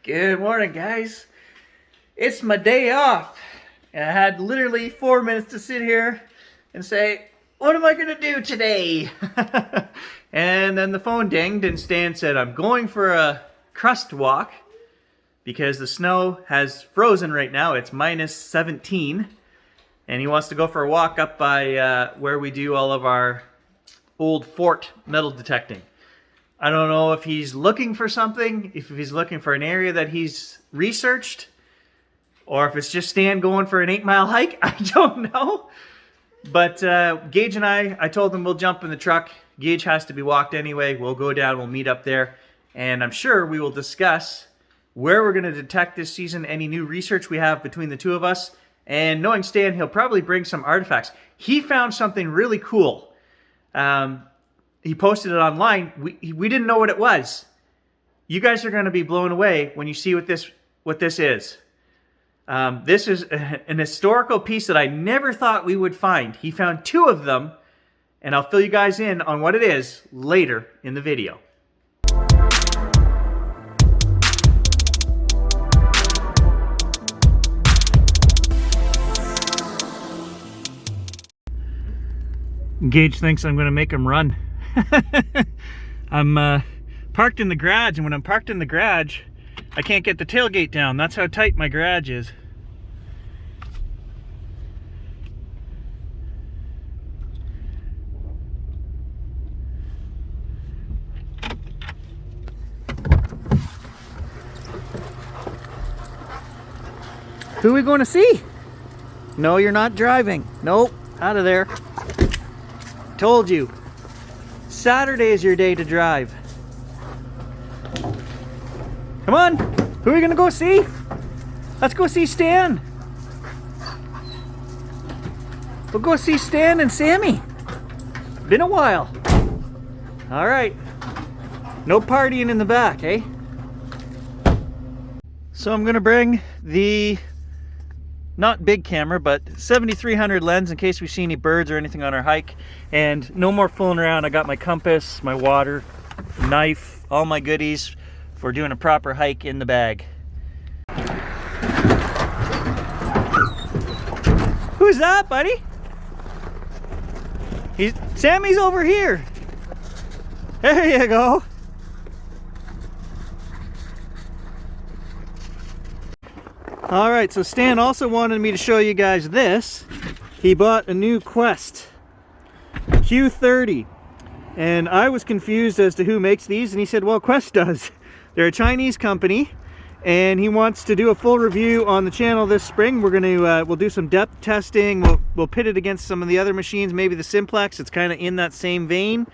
Good morning, guys. It's my day off. And I had literally 4 minutes to sit here and say, what am I going to do today? And then the phone dinged and Stan said, I'm going for a crust walk because the snow has frozen right now. It's minus 17. And he wants to go for a walk up by where we do all of our old fort metal detecting. I don't know if he's looking for something, if he's looking for an area that he's researched, or if it's just Stan going for an 8-mile hike. I don't know. But Gage and I told him we'll jump in the truck. Gage has to be walked anyway. We'll go down, we'll meet up there. And I'm sure we will discuss where we're going to detect this season, any new research we have between the two of us. And knowing Stan, he'll probably bring some artifacts. He found something really cool. He posted it online. We didn't know what it was. You guys are going to be blown away when you see what this is. This is an historical piece that I never thought we would find. He found 2 of them, and I'll fill you guys in on what it is later in the video. Gage thinks I'm going to make him run. I'm parked in the garage, and when I'm parked in the garage, I can't get the tailgate down. That's how tight my garage is. Who are we going to see? No, you're not driving. Nope, out of there. Told you. Saturday is your day to drive. Come on, who are we gonna go see? Let's go see Stan. We'll go see Stan and Sammy. Been a while. All right. No partying in the back, eh? So I'm gonna bring the not big camera, but 7300 lens in case we see any birds or anything on our hike. And no more fooling around. I got my compass, my water, knife, all my goodies for doing a proper hike in the bag. Who's that, buddy? Sammy's over here. There you go. All right, so Stan also wanted me to show you guys this. He bought a new Quest Q30, and I was confused as to who makes these, and he said, well, Quest does. They're a Chinese company, and he wants to do a full review on the channel this spring. We're gonna we'll do some depth testing. We'll pit it against some of the other machines, maybe the Simplex. It's kind of in that same vein,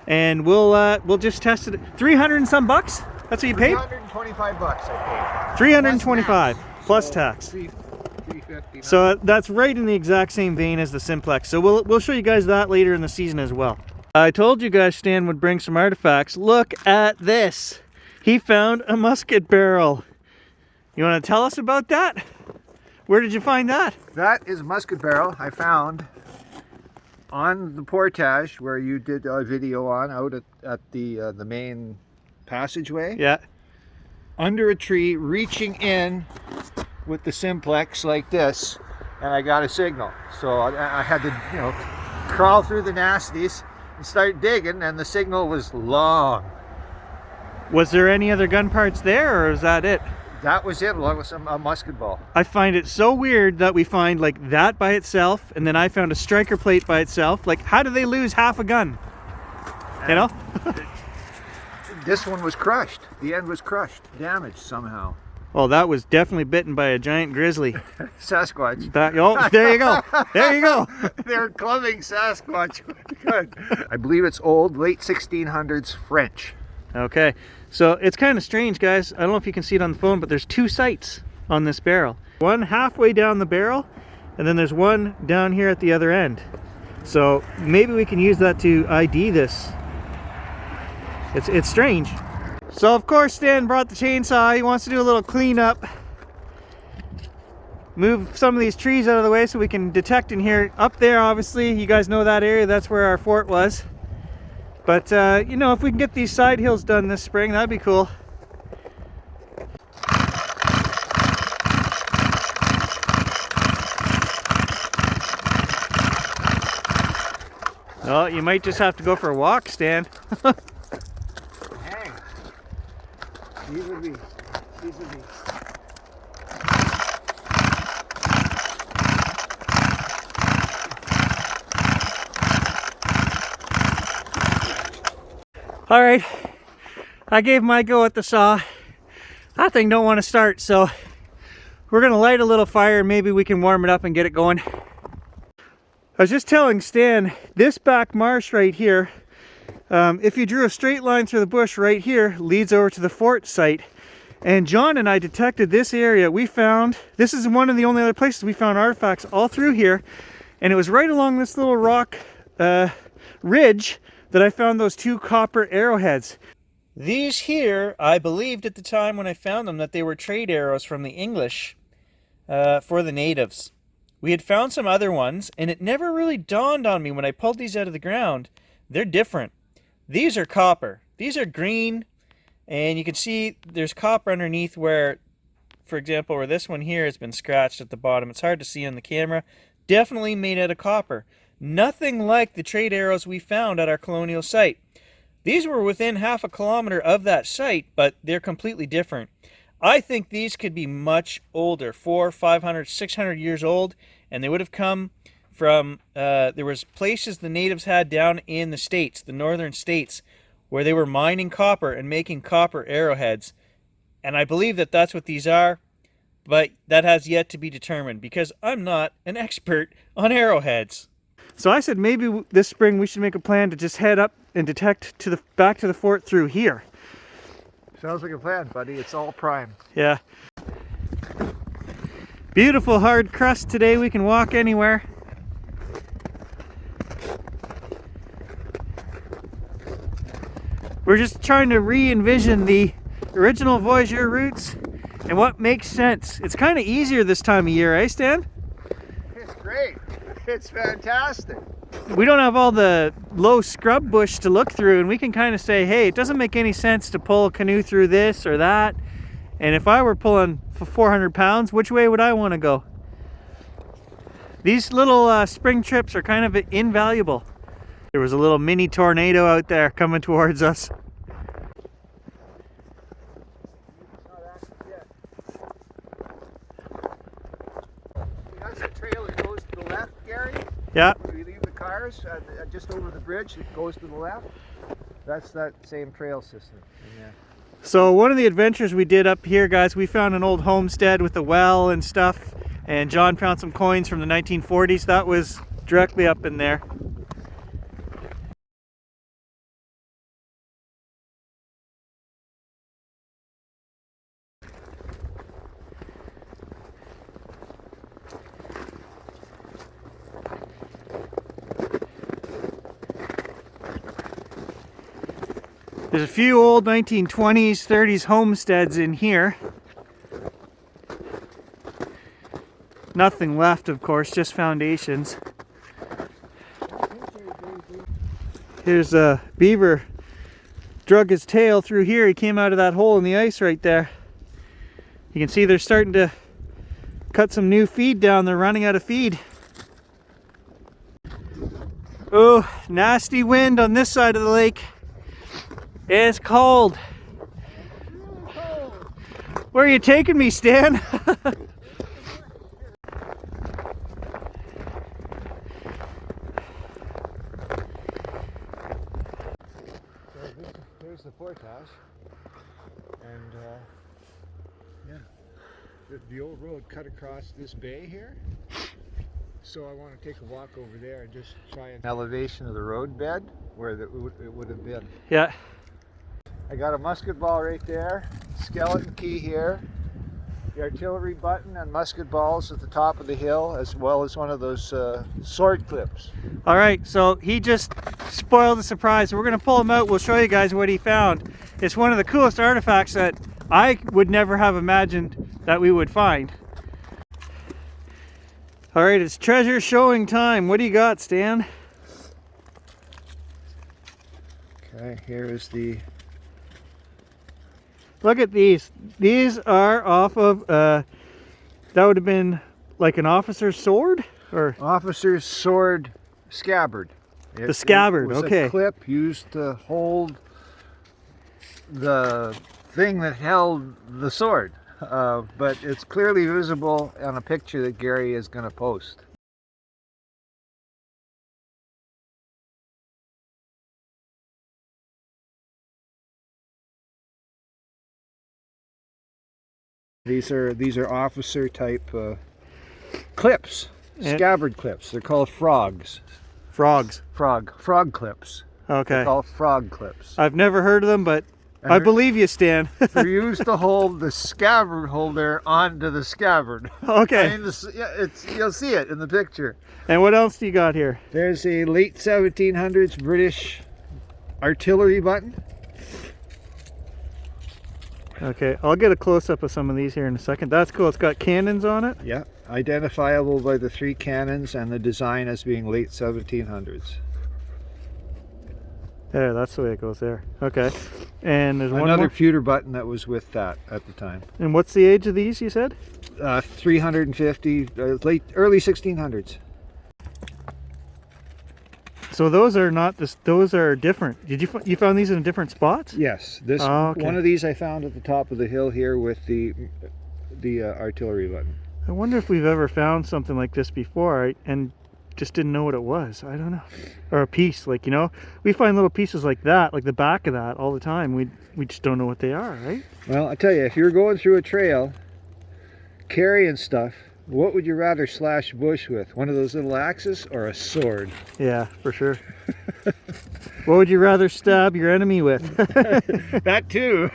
and we'll just test it. 300 and some bucks. That's what you paid. 325 bucks I paid. 325 plus tax. 350. So that's right in the exact same vein as the Simplex. So we'll show you guys that later in the season as well. I told you guys Stan would bring some artifacts. Look at this. He found a musket barrel. You want to tell us about that? Where did you find that? That is a musket barrel I found on the portage where you did a video on out at the main passageway. Yeah. Under a tree, reaching in with the Simplex like this, and I got a signal. So I had to, crawl through the nasties and start digging, and the signal was long. Was there any other gun parts there, or is that it? That was it, along with a musket ball. I find it so weird that we find like that by itself, and then I found a striker plate by itself. Like, how do they lose half a gun? You know? This one was crushed. The end was crushed, damaged somehow. Oh, that was definitely bitten by a giant grizzly. Sasquatch. Oh, there you go. There you go. They're clubbing Sasquatch. Good. I believe it's old, late 1600s French. Okay, so it's kind of strange, guys. I don't know if you can see it on the phone, but there's 2 sights on this barrel. One halfway down the barrel, and then there's one down here at the other end. So maybe we can use that to ID this. It's strange. So of course Stan brought the chainsaw. He wants to do a little cleanup. Move some of these trees out of the way so we can detect in here. Up there, obviously, you guys know that area. That's where our fort was. But, you know, if we can get these side hills done this spring, that'd be cool. Well, you might just have to go for a walk, Stan. Hang. These would be. All right, I gave my go at the saw. That thing don't want to start, so we're gonna light a little fire and maybe we can warm it up and get it going. I was just telling Stan, this back marsh right here, if you drew a straight line through the bush right here, leads over to the fort site. And John and I detected this area. We found, this is one of the only other places we found artifacts all through here. And it was right along this little rock ridge that I found those 2 copper arrowheads. These here, I believed at the time when I found them that they were trade arrows from the English for the natives. We had found some other ones, and it never really dawned on me when I pulled these out of the ground. They're different. These are copper. These are green, and you can see there's copper underneath where, for example, where this one here has been scratched at the bottom. It's hard to see on the camera. Definitely made out of copper. Nothing like the trade arrows we found at our colonial site. These were within half a kilometer of that site, but they're completely different. I think these could be much older, 400, 500, 600 years old, and they would have come from, there was places the natives had down in the states, the northern states, where they were mining copper and making copper arrowheads. And I believe that that's what these are, but that has yet to be determined because I'm not an expert on arrowheads. So I said maybe this spring we should make a plan to just head up and detect to the back to the fort through here. Sounds like a plan, buddy. It's all prime. Yeah. Beautiful hard crust today. We can walk anywhere. We're just trying to re-envision the original voyageur routes and what makes sense. It's kind of easier this time of year, eh, Stan? It's great. It's fantastic. We don't have all the low scrub bush to look through, and we can kind of say, hey, it doesn't make any sense to pull a canoe through this or that. And if I were pulling for 400 pounds, which way would I want to go? These little spring trips are kind of invaluable. There was a little mini tornado out there coming towards us. That's the trail that goes to the left, Gary. Yeah. We leave the cars just over the bridge. It goes to the left. That's that same trail system. Yeah. So one of the adventures we did up here, guys, we found an old homestead with a well and stuff. And John found some coins from the 1940s. That was directly up in there. There's a few old 1920s, 30s homesteads in here. Nothing left, of course, just foundations. Here's a beaver. Drug his tail through here. He came out of that hole in the ice right there. You can see they're starting to cut some new feed down. They're running out of feed. Oh, nasty wind on this side of the lake. It's cold. Where are you taking me, Stan? Here's the fort house, and yeah, the old road cut across this bay here. So I want to take a walk over there and just try an elevation of the road bed where it would have been. Yeah. I got a musket ball right there, skeleton key here, the artillery button and musket balls at the top of the hill, as well as one of those sword clips. All right, so he just spoiled the surprise. We're going to pull him out. We'll show you guys what he found. It's one of the coolest artifacts that I would never have imagined that we would find. All right, it's treasure showing time. What do you got, Stan? Okay, here is the... Look at these. These are off of, that would have been like an officer's sword? Or officer's sword scabbard. The scabbard, It was okay. a clip used to hold the thing that held the sword. But it's clearly visible on a picture that Gary is going to post. These are officer type clips, scabbard clips. They're called frogs. Frogs. Frog clips. Okay. They're called frog clips. I've never heard of them, but And I believe you, Stan. they're used to hold the scabbard holder onto the scabbard. Okay. I mean, you'll see it in the picture. And what else do you got here? There's a late 1700s British artillery button. Okay, I'll get a close-up of some of these here in a second. That's cool. It's got cannons on it. Yeah, identifiable by the 3 cannons and the design as being late 1700s. There, that's the way it goes there. Okay. And there's one Another more. pewter button that was with that at the time. And what's the age of these, you said? 350, early 1600s. So those are not this. Those are different. Did you found these in different spots? Yes, this okay. one of these I found at the top of the hill here with the artillery button. I wonder if we've ever found something like this before and just didn't know what it was. I don't know. Or a piece, like, you know, we find little pieces like that, like the back of that, all the time. We just don't know what they are, right? Well, I tell you, if you're going through a trail carrying stuff, what would you rather slash bush with? One of those little axes or a sword? Yeah, for sure. What would you rather stab your enemy with? That too.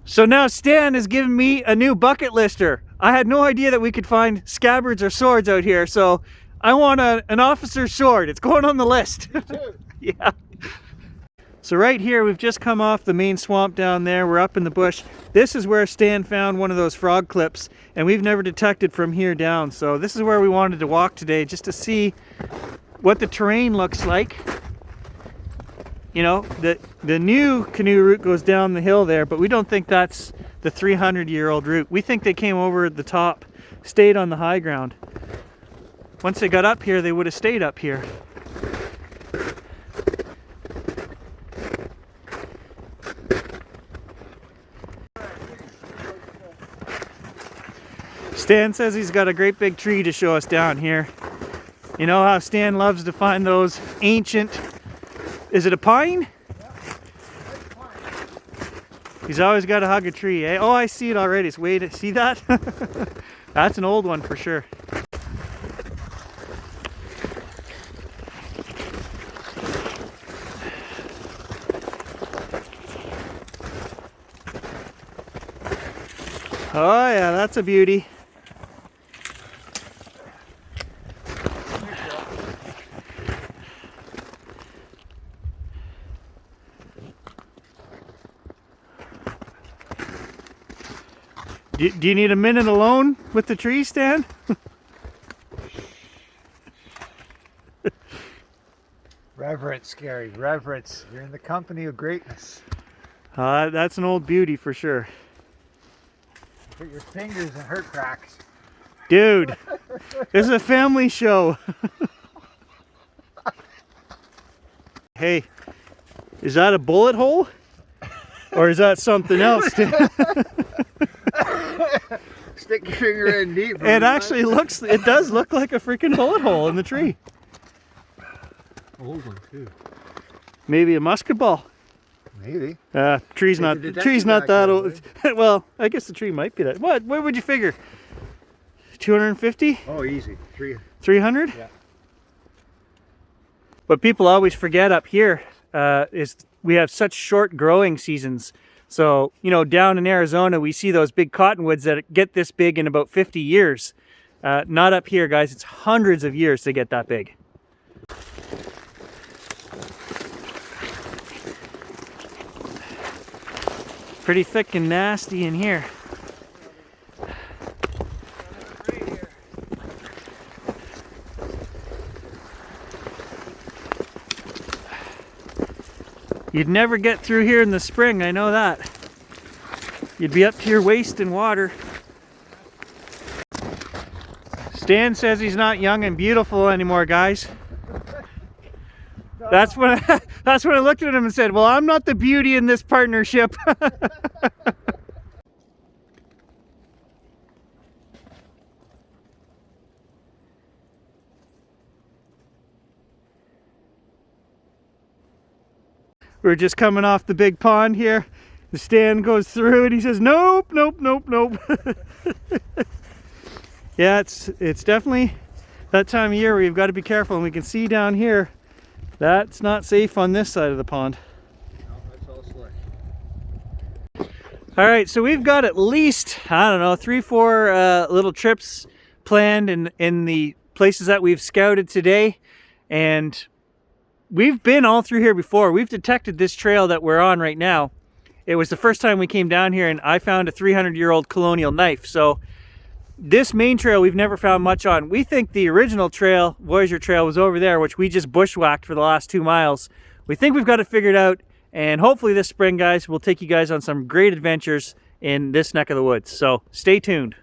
So now Stan has given me a new bucket lister. I had no idea that we could find scabbards or swords out here, so I want an officer's sword. It's going on the list. Yeah. So right here, we've just come off the main swamp down there. We're up in the bush. This is where Stan found one of those frog clips, and we've never detected from here down. So this is where we wanted to walk today, just to see what the terrain looks like. You know, the new canoe route goes down the hill there, but we don't think that's the 300-year-old route. We think they came over at the top, stayed on the high ground. Once they got up here, they would have stayed up here. Stan says he's got a great big tree to show us down here. You know how Stan loves to find those ancient... Is it a pine? He's always got to hug a tree, eh? Oh, I see it already. It's way to see that? That's an old one for sure. Oh yeah, that's a beauty. Do you need a minute alone with the tree, Stan? Reverence, Gary, reverence. You're in the company of greatness. That's an old beauty for sure. Put your fingers in her cracks. Dude, this is a family show. Hey, is that a bullet hole? Or is that something else? Stick your finger in deep. It actually looks, it does look like a freaking bullet hole in the tree. Old one too. Maybe a musket ball. Maybe. Tree's Take not the detector tree's not back that there, old. Well, I guess the tree might be that. What would you figure? 250? Oh, easy. 300? Yeah. What people always forget up here is we have such short growing seasons. So, you know, down in Arizona, we see those big cottonwoods that get this big in about 50 years. Not up here, guys. It's hundreds of years to get that big. Pretty thick and nasty in here. You'd never get through here in the spring, I know that. You'd be up to your waist in water. Stan says he's not young and beautiful anymore, guys. That's when that's when I looked at him and said, well, I'm not the beauty in this partnership. We're just coming off the big pond here. The stand goes through and he says, nope, nope, nope, nope. Yeah, it's definitely that time of year where you've got to be careful, and we can see down here that's not safe on this side of the pond. No, that's all slick. All right, so we've got at least, I don't know, 3-4 little trips planned in the places that we've scouted today, and we've been all through here before. We've detected this trail that we're on right now. It was the first time we came down here, and I found a 300-year-old colonial knife. So this main trail we've never found much on. We think the original trail, Voyageur Trail, was over there, which we just bushwhacked for the last 2 miles. We think we've got it figured out, and hopefully this spring, guys, we'll take you guys on some great adventures in this neck of the woods. So stay tuned.